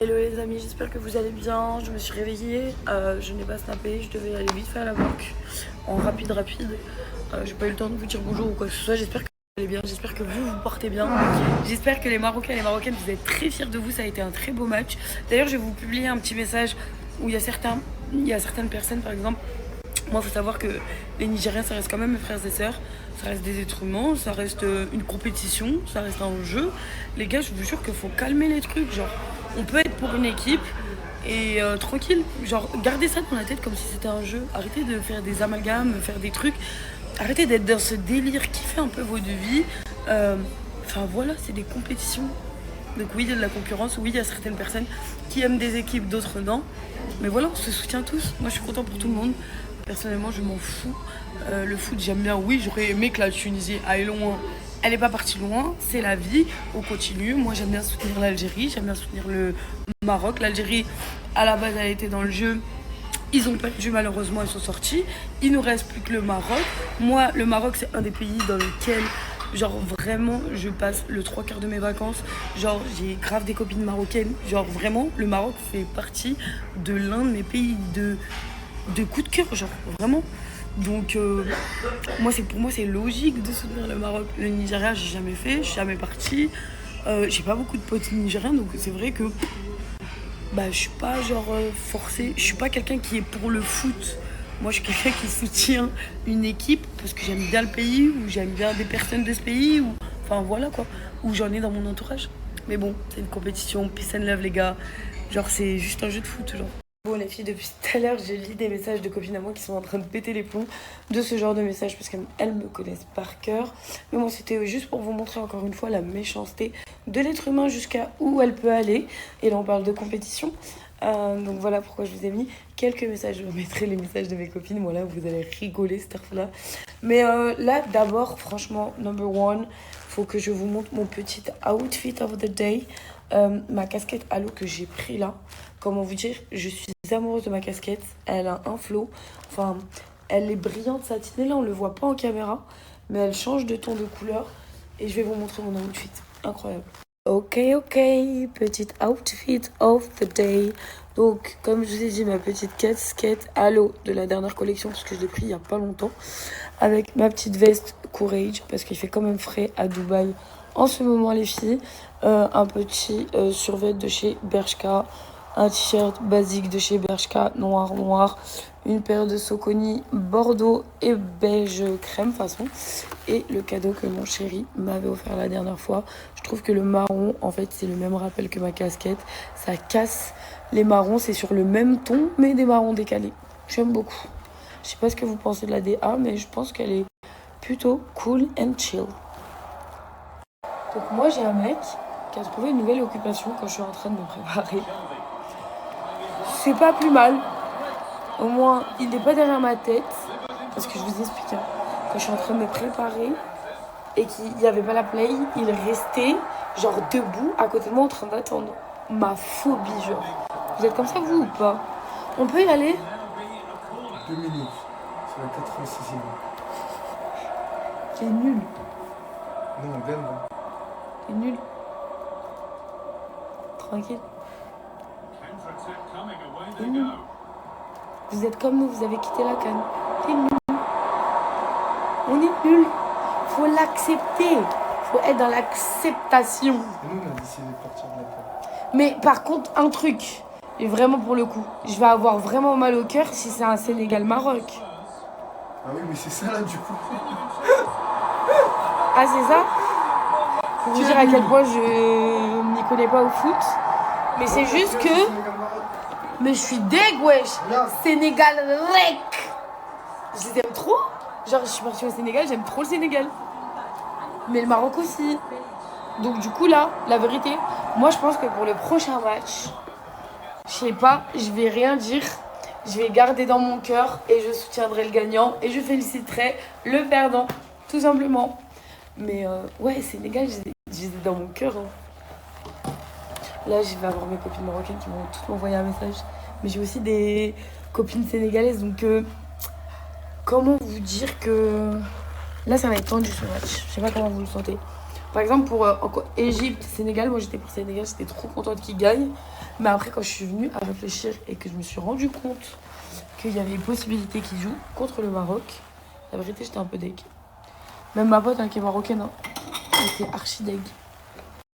Hello les amis, j'espère que vous allez bien. Je me suis réveillée, je n'ai pas snappé, je devais aller vite faire à la banque en rapide. J'ai pas eu le temps de vous dire bonjour ou quoi que ce soit. J'espère que vous allez bien, j'espère que vous vous portez bien. J'espère que les Marocains et les Marocaines, vous êtes très fiers de vous. Ça a été un très beau match. D'ailleurs, je vais vous publier un petit message où il y a certaines personnes, par exemple. Moi, il faut savoir que les Nigériens, ça reste quand même mes frères et sœurs. Ça reste des êtres humains, ça reste une compétition, ça reste un jeu. Les gars, je vous jure qu'il faut calmer les trucs. Genre, on peut être pour une équipe et tranquille. Genre, gardez ça dans la tête comme si c'était un jeu. Arrêtez de faire des amalgames, faire des trucs. Arrêtez d'être dans ce délire qui fait un peu votre vie. Enfin, voilà, c'est des compétitions. Donc oui, il y a de la concurrence, oui, il y a certaines personnes qui aiment des équipes, d'autres non. Mais voilà, on se soutient tous. Moi, je suis content pour tout le monde. Personnellement, je m'en fous. Le foot, j'aime bien. Oui, j'aurais aimé que la Tunisie aille loin. Elle n'est pas partie loin, c'est la vie. On continue. Moi, j'aime bien soutenir l'Algérie, j'aime bien soutenir le Maroc. L'Algérie, à la base, elle était dans le jeu. Ils ont perdu, malheureusement, ils sont sortis. Il nous reste plus que le Maroc. Moi, le Maroc, c'est un des pays dans lequel, genre, vraiment, je passe le 3/4 de mes vacances. Genre, j'ai grave des copines marocaines. Genre, vraiment, le Maroc fait partie de l'un de mes pays de coup de cœur, genre, vraiment. Donc, pour moi, c'est logique de soutenir le Maroc. Le Nigeria, j'ai jamais fait, je suis jamais partie. J'ai pas beaucoup de potes nigériens, donc c'est vrai que je suis pas genre forcée. Je suis pas quelqu'un qui est pour le foot. Moi, je suis quelqu'un qui soutient une équipe parce que j'aime bien le pays, ou j'aime bien des personnes de ce pays, ou enfin voilà quoi, ou j'en ai dans mon entourage. Mais bon, c'est une compétition, peace and love les gars. Genre, c'est juste un jeu de foot, genre. Bon les filles, depuis tout à l'heure, je lis des messages de copines à moi qui sont en train de péter les plombs de ce genre de messages parce qu'elles me connaissent par cœur. Mais moi, c'était juste pour vous montrer encore une fois la méchanceté de l'être humain jusqu'à où elle peut aller. Et là, on parle de compétition. Donc voilà pourquoi je vous ai mis quelques messages. Je vous mettrai les messages de mes copines. Voilà, vous allez rigoler cette heure-là. Mais là, d'abord, franchement, number one, faut que je vous montre mon petit outfit of the day. Ma casquette à l'eau que j'ai pris là. Comment vous dire, je suis amoureuse de ma casquette. Elle a un flow. Enfin, elle est brillante satinée. Là, on le voit pas en caméra. Mais elle change de ton de couleur. Et je vais vous montrer mon outfit. Incroyable. Ok. Petit outfit of the day. Donc, comme je vous ai dit, ma petite casquette à l'eau de la dernière collection. Parce que je l'ai pris il y a pas longtemps. Avec ma petite veste Courage. Parce qu'il fait quand même frais à Dubaï. En ce moment, les filles. Un petit survêt de chez Bershka. Un t-shirt basique de chez Bershka, noir, une paire de Soconi bordeaux et beige crème façon, et le cadeau que mon chéri m'avait offert la dernière fois. Je trouve que le marron, en fait, c'est le même rappel que ma casquette. Ça casse les marrons, c'est sur le même ton, mais des marrons décalés. J'aime beaucoup. Je sais pas ce que vous pensez de la DA, mais je pense qu'elle est plutôt cool and chill. Donc moi, j'ai un mec qui a trouvé une nouvelle occupation quand je suis en train de me préparer. C'est pas plus mal. Au moins, il n'est pas derrière ma tête. Parce que je vous explique, hein, quand je suis en train de me préparer et qu'il n'y avait pas la play, il restait genre debout à côté de moi en train d'attendre. Ma phobie, genre. Vous êtes comme ça, vous, ou pas? On peut y aller? 2 minutes. C'est la 86e. T'es nul. Non, on gagne. T'es nul. Tranquille. T'es nul. Vous êtes comme nous, vous avez quitté la canne. T'es nul. On est nul. Faut l'accepter. Faut être dans l'acceptation. Et nous, on a décidé de partir de la canne. Mais par contre, un truc, et vraiment pour le coup, je vais avoir vraiment mal au cœur si c'est un Sénégal-Maroc. Ah oui, mais c'est ça là, du coup. Ah, c'est ça? Pour vous dire à quel point je m'y connais pas au foot. Mais c'est juste que... Mais je suis deg, wesh. Sénégal, rec. Je les aime trop. Genre, je suis partie au Sénégal, j'aime trop le Sénégal. Mais le Maroc aussi. Donc du coup, là, la vérité, moi, je pense que pour le prochain match, je sais pas, je vais rien dire. Je vais garder dans mon cœur et je soutiendrai le gagnant. Et je féliciterai le perdant, tout simplement. Mais ouais, Sénégal, j'ai dans mon cœur. Hein. Là, je vais avoir mes copines marocaines qui vont toutes m'envoyer un message. Mais j'ai aussi des copines sénégalaises. Donc, comment vous dire que... Là, ça va être tendu ce match. Je sais pas comment vous le sentez. Par exemple, pour Égypte, Sénégal, moi j'étais pour Sénégal. J'étais trop contente qu'ils gagnent. Mais après, quand je suis venue à réfléchir et que je me suis rendu compte qu'il y avait une possibilité qu'ils jouent contre le Maroc, la vérité, j'étais un peu deg. Même ma pote, hein, qui est marocaine, hein, elle était archi deg.